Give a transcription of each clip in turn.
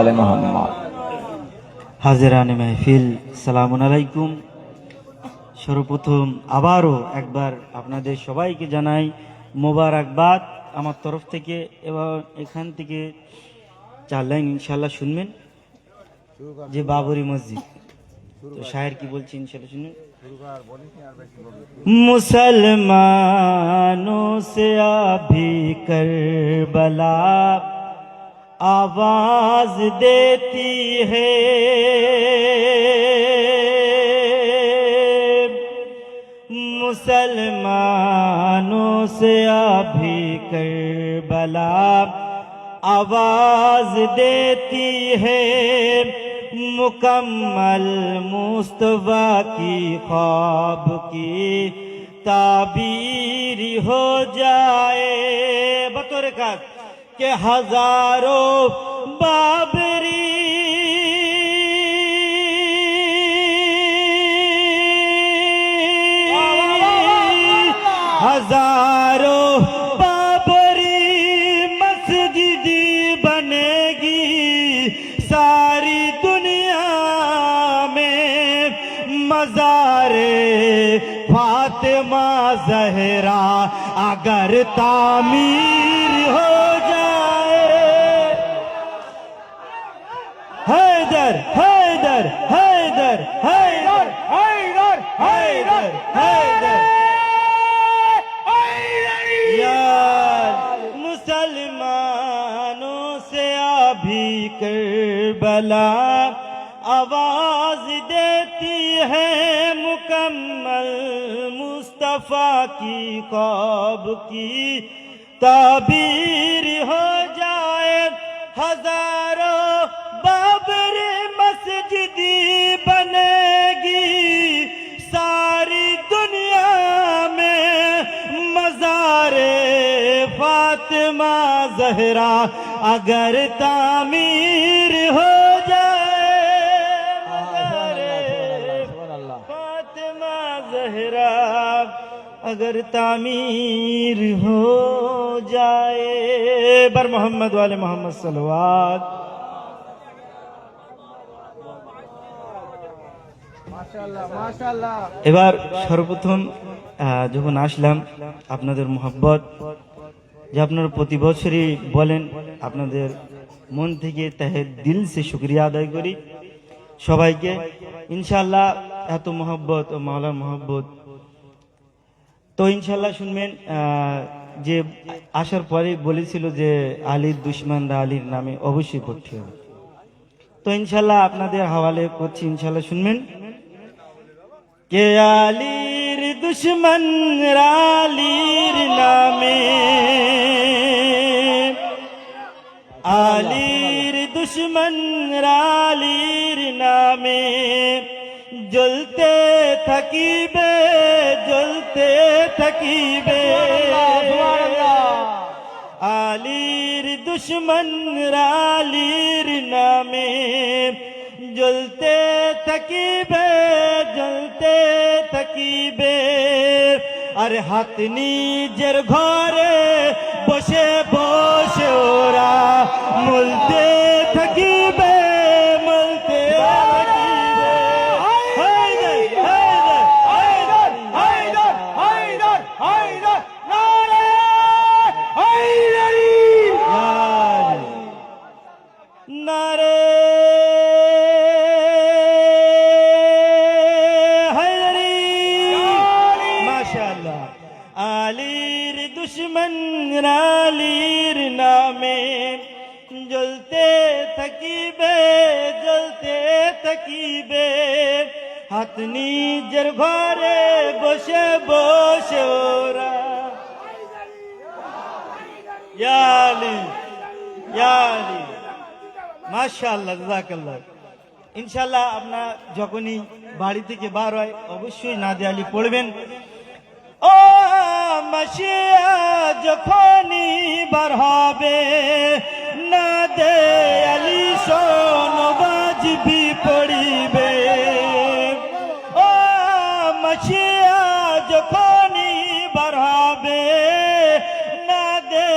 আলে মুহাম্মদ। হাজিরানে মেহফিল, সালামুন আলাইকুম। সর্বপ্রথম আবারও একবার আপনাদের সবাইকে জানাই মোবারকবাদ আমার তরফ থেকে। এবং এখান থেকে 4 লাইন ইনশাল্লাহ শুনবেন, যে বাবরি মসজিদ। তো শায়ের কি বলছি ইনশাল্লাহ শুনবেন। मुसलमानों से अभी करबला आवाज देती है, मुसलमानों से अभी करबला आवाज देती है, मुकम्मल मुस्तफा की ख्वाब की ताबीर हो जाए। बतौर का के हजारों बाबरी हजारों बाबरी मस्जिद बनेगी सारी दुनिया में, मज़ारे फातिमा ज़हरा अगर तामीर हो जाए। हैदर हैदर हैदर हैदर हैदर हैदर हैदर यार मुसलमानों से अभी करबला आवाज देती है, मुकम्मल मुस्तफा की ख्वाब की ताबीर हो जाए। हजारों बाबर मस्जिद बनेगी सारी दुनिया में, मज़ारे फातिमा ज़हरा अगर तामीर हो अगर तामीर हो जाए। बर मोहम्मद वाले मोहम्मद सल्लल्लाहु। এবার সর্বপ্রথম যখন আসলাম আপনাদের মোহাব্বত, যে আপনারা প্রতি বছরই বলেন, আপনাদের মন থেকে তাহে দিল সে শুকরিয়া আদায় করি সবাইকে। ইনশাআল্লাহ এত মোহাব্বত ও মাওলার মোহাব্বত, তো ইনশাল্লাহ শুনবেন। যে আসার পরে বলেছিল যে আলীর দুশ্মনরা আলীর নামে অবশ্যই পড়তে হবে, তো ইনশাল্লাহ আপনাদের হাওয়ালে করছি, ইনশাল্লাহ শুনবেন। কে আলীর দুশ্মনরা আলীর নামে, আলীর দুশ্মনরা আলীর নামে জ্বলতে থাকিবে জ্বলতে থাকিবে। আলীর দুশ্মনরা আলীর নামে জ্বলতে থাকিবে জ্বলতে থাকিবে। আর হাত নিজের ঘরে বসে বসে ওরা মলতে থাকিবে মলতে থাকিবে। নারে হায়রি মাশাআল্লাহ। আলীর দুশ্মন আলীর নামে জ্বলতে থাকিবে জ্বলতে থাকিবে। হাত নিজের ঘরে বসে বসে ওরা ইয়া আলী ইয়া আলী। মাশাআল্লাহ, জাযাকাল্লাহ। ইনশাআল্লাহ আপনার যখনই বাড়ি থেকে বার হয় অবশ্যই নাদে আলী পড়বেন। ও মাশিয়া যখনই বার হবে নাদে আলী শোনবাজবি পড়িবে। ও মাশিয়া যখনই বার হবে নাদে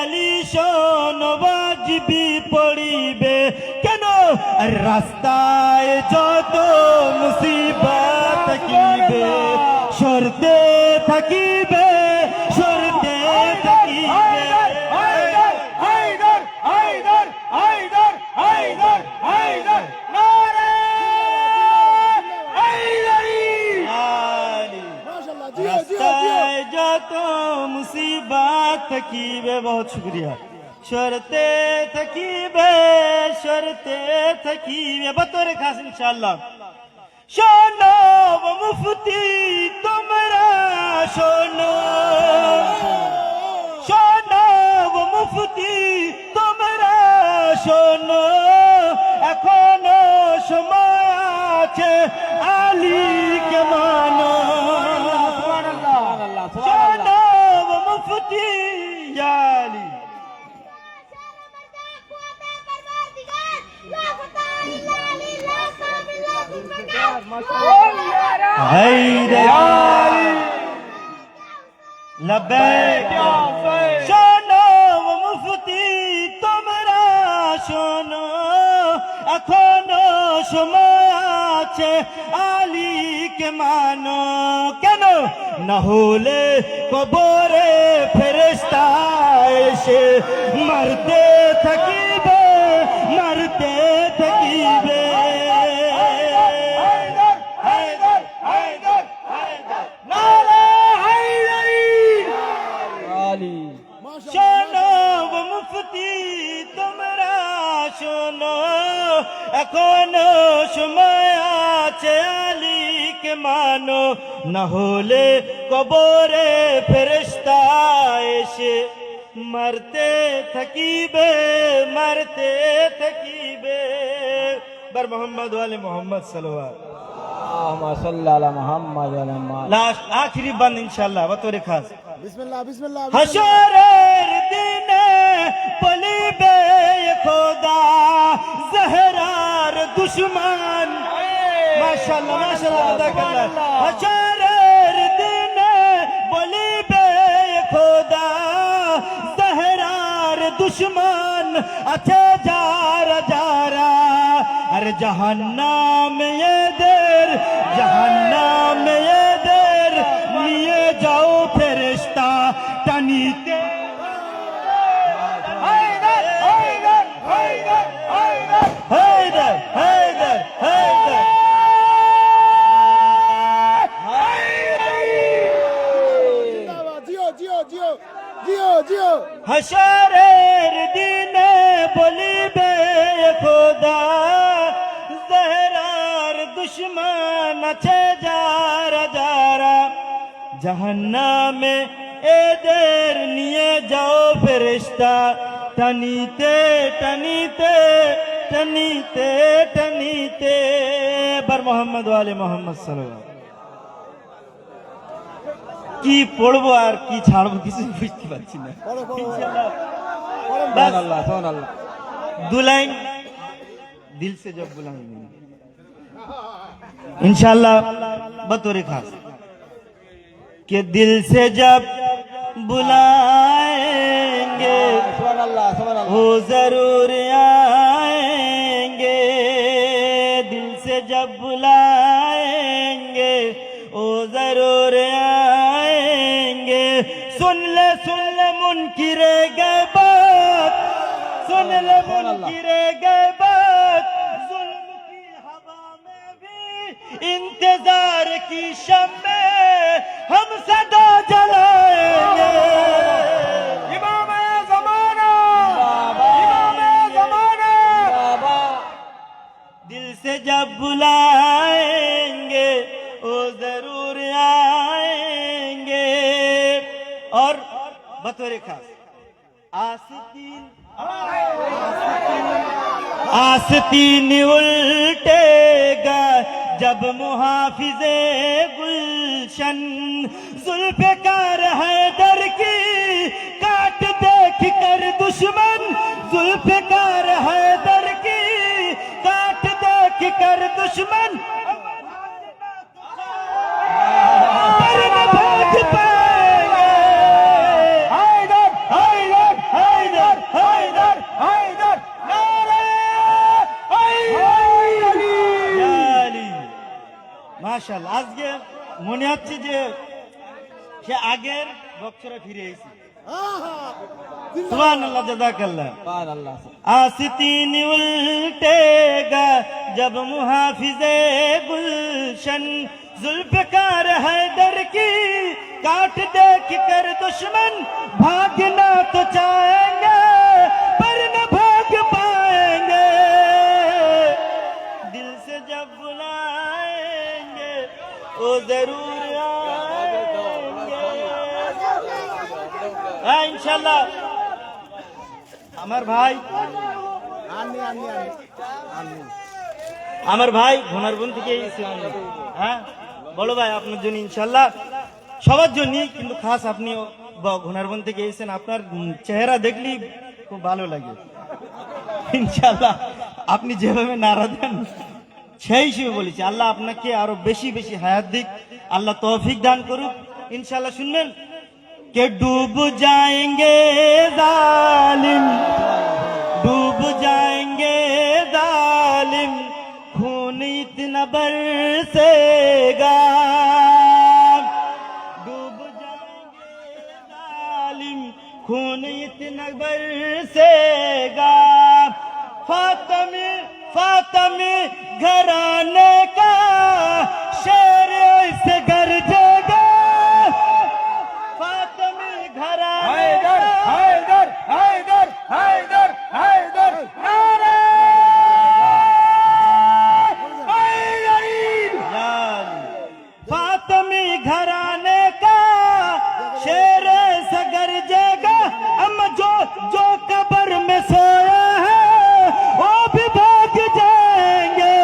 আলী শোনবাজবি পড়িবে। আর রাস্তায় যত মুসিবত থাকিবে সরতে থাকিবে সরতে থাকিবে রাস্তায় যত মুসিবত থাকিবে বহুত শুক্রিয়া সরতে থাকিবে বতরে খাস ইনশাআল্লাহ শোনো মুফতি তোমরা শোনো শোনো মুফতি তোমরা শোনো এখনো সময় আছে আলীকে মানো শোনো মুফতি আলী শোনো মুফতি তোমরা শোনো এখনো সময় আছে আলীকে মানো কেন না হলে কবরে ফেরেশতা এসে মারতে থাকিবে মারতে থাকিবে শোনো মুফতি তোমরা শোনো এখনো সময় আছে আলীকে মানো না হলে কবরে ফেরেশতা এসে মারতে থাকিবে মারতে থাকিবে বার মোহাম্মদ ওয়ালে মোহাম্মদ সাল্লাল্লাহু লাস্ট আখিরি বান ইনশাআল্লাহ বতরে খাস বিসমিল্লাহ বিসমিল্লাহ হাশরের দিনে বলিবে খোদা জহরার দুশমন মাশাআল্লাহ মাশাআল্লাহ তাআলা হাশরের দিনে বলিবে খোদা জহরার দুশমন আছে যারা যারা আর জাহান্নাম এদের জাহান্নাম এদের নিয়ে যাও ফেরেশতা টানিতে হায়দার হায়দার হায়দার হায়দার হায়দার হায়দার জিও জিও জিও জিও জিও হাশরের দিনে বলিবে খোদা জহরার দুশমন আছে যারা যারা জাহান্নামে এদের নিয়ে যাও ফেরেশতা টানিতে টানিতে টানিতে টানিতে বার মোহাম্মদ ওয়ালে মোহাম্মদ সাল্লাল্লাহু কি পড়বো আর কি ছাড়বো কিছু বুঝতে পারছি না ইনশাআল্লাহ দু লাইন दिल से जब बुलाएंगे इंशाल्लाह बतौर खास कि दिल से जब बुलाएंगे वो जरूर आएंगे दिल से जब बुलाएंगे वो जरूर आएंगे सुन ले मुनकिरे गैबत सुन ले मुनकिरे गैबत जुल्म की हवा में भी इंतजार की शम्मे हम सदा जलाएंगे इमाम ज़माना इमाम ज़माना दिल से जब बुलाएंगे वो जरूर आएंगे और बतौर खास आस्तीन उल्टेगा जब मुहाफिजे गुलशन जुल्फ़िकार हैदर की काट देख कर दुश्मन जुल्फ़िकार हैदर की काट देख कर दुश्मन पर न भाग पाएंगे हैदर हैदर हैदर हैदर हैदर नारे মাশাআল্লাহ, আজকে মনে হচ্ছে যে সে আগের বছরে ফিরে এসেছে। সুবহানাল্লাহ, জাযাকাল্লাহ। आस्तीन उल्टेगा जब मुहाफिजे गुलशन, जुल्फ़कार हैदर की काट देख कर दुश्मन, भागना तो चाहेंगे पर न भाग पाएंगे, दिल से जब बुलाएंगे वो जरूर आएंगे। हाँ इंशाल्लाह। আমার ভাই আমার ভাই ঘনারবন থেকে এসেছে। হ্যাঁ বলো ভাই, আপনার জন্য ইনশাল্লাহ, সবার জন্যই, কিন্তু খাস আপনিও ঘনারবন থেকে এসেছেন। আপনার চেহারা দেখলেই খুব ভালো লাগে ইনশাল্লাহ। আপনি যেভাবে নাড়া দেন সেই হিসেবে বলেছি, আল্লাহ আপনাকে আরো বেশি বেশি হায়াত দিক, আল্লাহ তৌফিক দান করুক ইনশাল্লাহ। শুনবেন कि डूब जाएंगे जालिम, डूब जाएंगे जालिम, खून इतना बरसेगा, डूब जाएंगे जालिम, खून इतना बरसेगा, फातिमी फातिमी घराने का शेर ऐसे गरजेगा, हैदर हैदर हैदर हैदर हैदर नारे फातिमी घराने का शेर से गरजेगा, हम जो जो कब्र में सोया है वो भी भाग जाएंगे,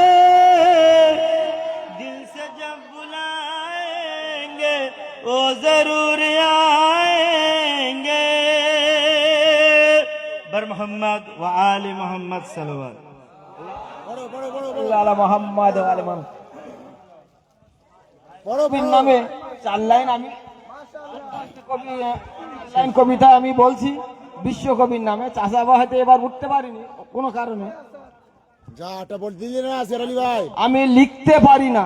दिल से जब बुलाएंगे वो जरूर आएंगे। बर मोहम्मद व आले मोहम्मद सल्लल्लाहु আলা মোহাম্মদ ওয়া আলি মোহাম্মদ। কবির নামে 4 লাইন আমি লাইন কবিতা আমি বলছি বিশ্বকবির নামে। চাষাবা হয়তো এবার উঠতে পারিনি কোনো কারণে, যা এটা বলতে দিলি না শের আলী ভাই। আমি লিখতে পারি না,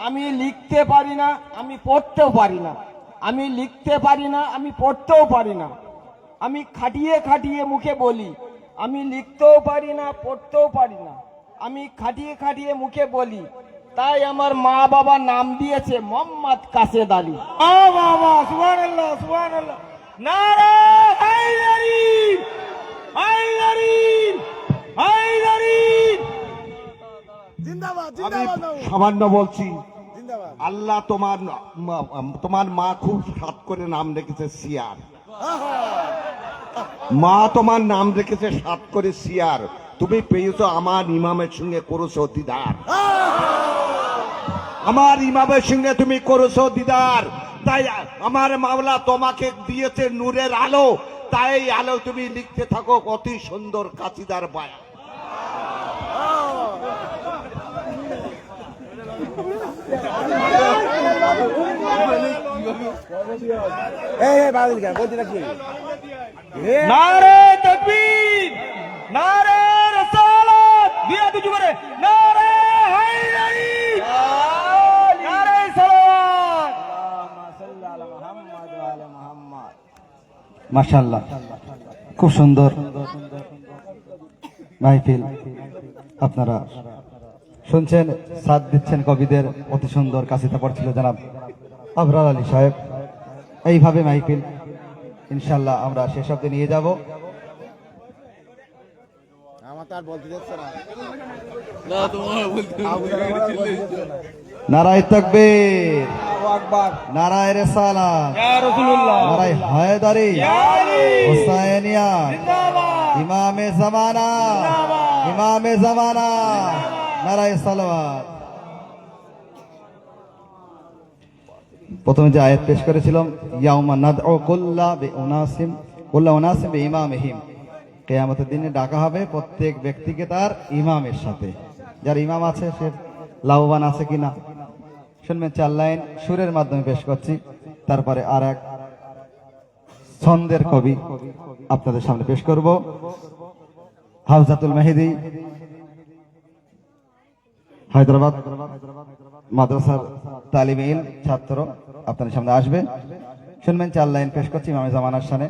আমি লিখতে পারি না, আমি পড়তেও পারি না, আমি লিখতে পারি না, আমি পড়তেও পারি না, আমি খাটিয়ে খাটিয়ে মুখে বলি, আমি লিখতেও পারি না, পড়তেও পারি না, আমি খাটিয়ে খাটিয়ে মুখে বলি, তাই আমার মা বাবা নাম দিয়েছে মোহাম্মদ কাসেদ আলী। বাবা সুবহানাল্লাহ সুবহানাল্লাহ। নারে হায়দারি হায়দারি হায়দারি। জিন্দাবাদ আমি জিন্দাবাদ বাবু। সামান্য বলছি, জিন্দাবাদ। আল্লাহ তোমার মা খুব সাত করে নাম রেখেছে সিয়ার, মা তোমার নাম রেখেছে সাত করে সিয়ার, তুমি পেয়েছো আমার ইমামের সঙ্গে করেছো দিদার, আমার ইমামের সঙ্গে তুমি করেছো দিদার, তাই আমার মাওলা তোমাকে দিয়েছে নূরের আলো, তাই এই আলো তুমি লিখতে থাকো অতি সুন্দর কাচিদার বায়া। এই বাদল কেন বলতে নাকি? নারে তাকবীর, নারে রিসালাত, দিয়া দুজু করে নারে হায়দারি, নারে সালাওয়াত, আল্লাহুম্মা সাল্লি আলা মুহাম্মাদ ওয়া আলা মুহাম্মাদ। মাশাআল্লাহ, খুব সুন্দর মাহফিল আপনারা শুনছেন, সাথ দিচ্ছেন কবিদের, অতি সুন্দর কাসিদা পড়ছিল জনাব আবরার আলী সাহেব। এইভাবে মাহফিল ইনশাআল্লাহ আমরা শেষ অবধি নিয়ে যাব। আমার তার বলতে দিচ্ছে না। নারায়ে তাকবীর, আল্লাহু আকবার, নারায়ে রিসালাত, ইয়া রাসূলুল্লাহ, নারায়ে হায়দারি, ইয়া আলী, হুসাইনিয়া, জিন্দাবাদ, ইমামে জামানা, ইমামে জামানা, নারায়ে সালাওয়াত। প্রথমে যে আয়াত পেশ করেছিলাম, ইয়াউমা নাদউ কুল্লা বিউনাসিম কুল্লা উনাসিম বিইমামিহিম, কিয়ামতের দিনে ডাকা হবে প্রত্যেক ব্যক্তিকে তার ইমামের সাথে। যার ইমাম আছে সে লাভবান আছে কিনা শুনবেন। 4 লাইন সুরের মাধ্যমে পেশ করছি, তারপরে আর এক ছন্দের কবি আপনাদের সামনে পেশ করব। হাউজাতুল মেহেদি, হায়দ্রাবাদ। মাদ্রাসার তালিবে ইলম ছাত্র আপনাদের সামনে আসবে। শুনবেন 4 লাইন পেশ করছি ইমামে জামানার শানে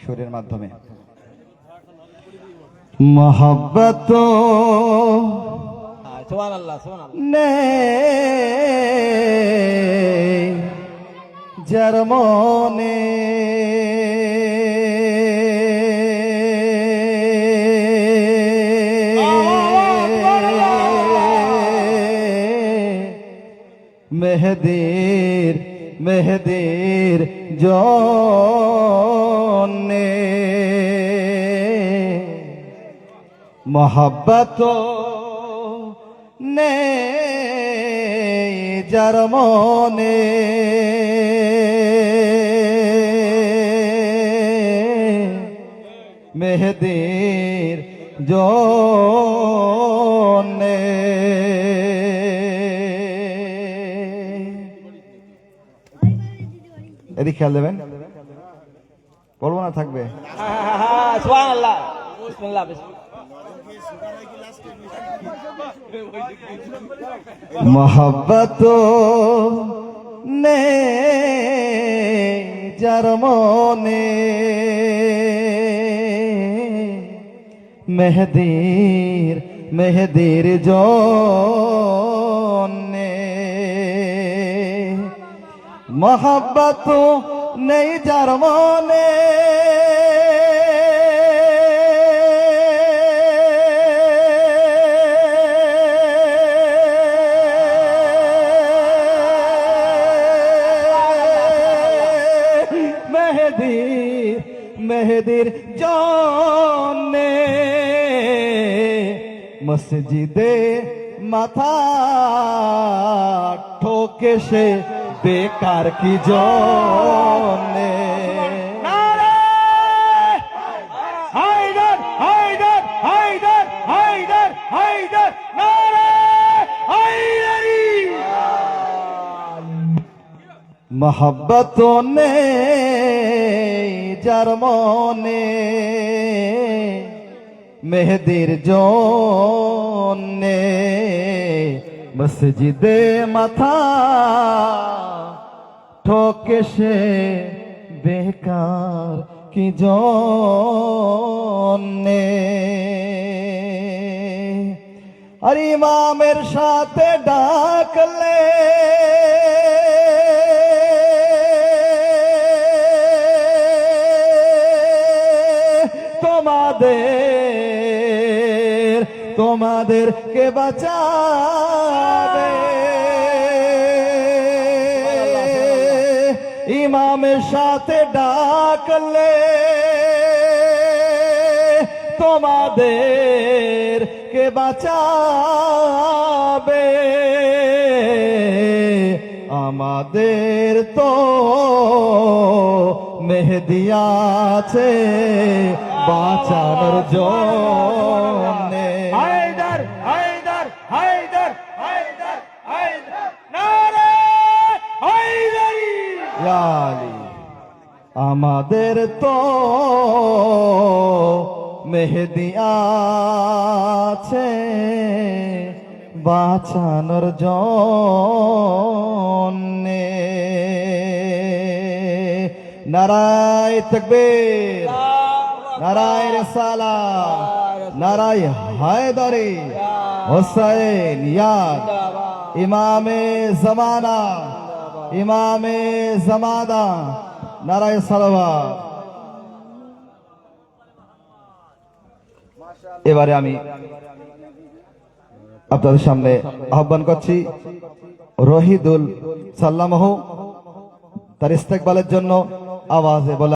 সুরের মাধ্যমে। মোহাব্বত সুবহানাল্লাহ সুবহানাল্লাহ। নে যার মনে মেহেদির জন্যে মোহাব্বত নে যার মনে মেহেদির জন্যে এদিকে খেয়াল দেবেন, বলবো না থাকবে। সুবহানাল্লাহ। বিসমিল্লাহ বিসমিল্লাহ। মোহাব্বত নে যার মনে মেহেদির জন্যে মোহাব্বত নেই যার মনে মেহেদির জন্যে মসজিদে মাথা ঠোকে সে বেকার কি জন্যে হায়দার হায়দার হায়দার হায়দার হায়দার নারে হায়দারি। মোহাব্বত নে যার মনে মেহেদির জন্যে মসজিদে মাথা ঠোকে সে বেকার কি জন্যে আর ইমামের সাথে ডাকলে তোমাদের কে বাঁচাবে ইমামের সাথে ডাকলে তোমাদের কে বাঁচাবে আমাদের তো মেহেদি আছে বাঁচানোর জন্যে হায়দার হায়দার হায়দার হায়দার হায়দার নারে হায়দারি। ইয়া আলী আমাদের তো মেহেদি আছে বাঁচানোর জন্যে নারায়ে তাকবীর নারায়ে রিসালাত নারায়ে হায়দারি হুসাইন ইয়াদ ইমামে জামানা ইমামে জামানা নারায়ে সালাওয়াত। এবারে আমি আপনাদের সামনে আহ্বান করছি রহিদুল সাল্লামহ তার ইস্তেকবালের জন্য আওয়াজে বলা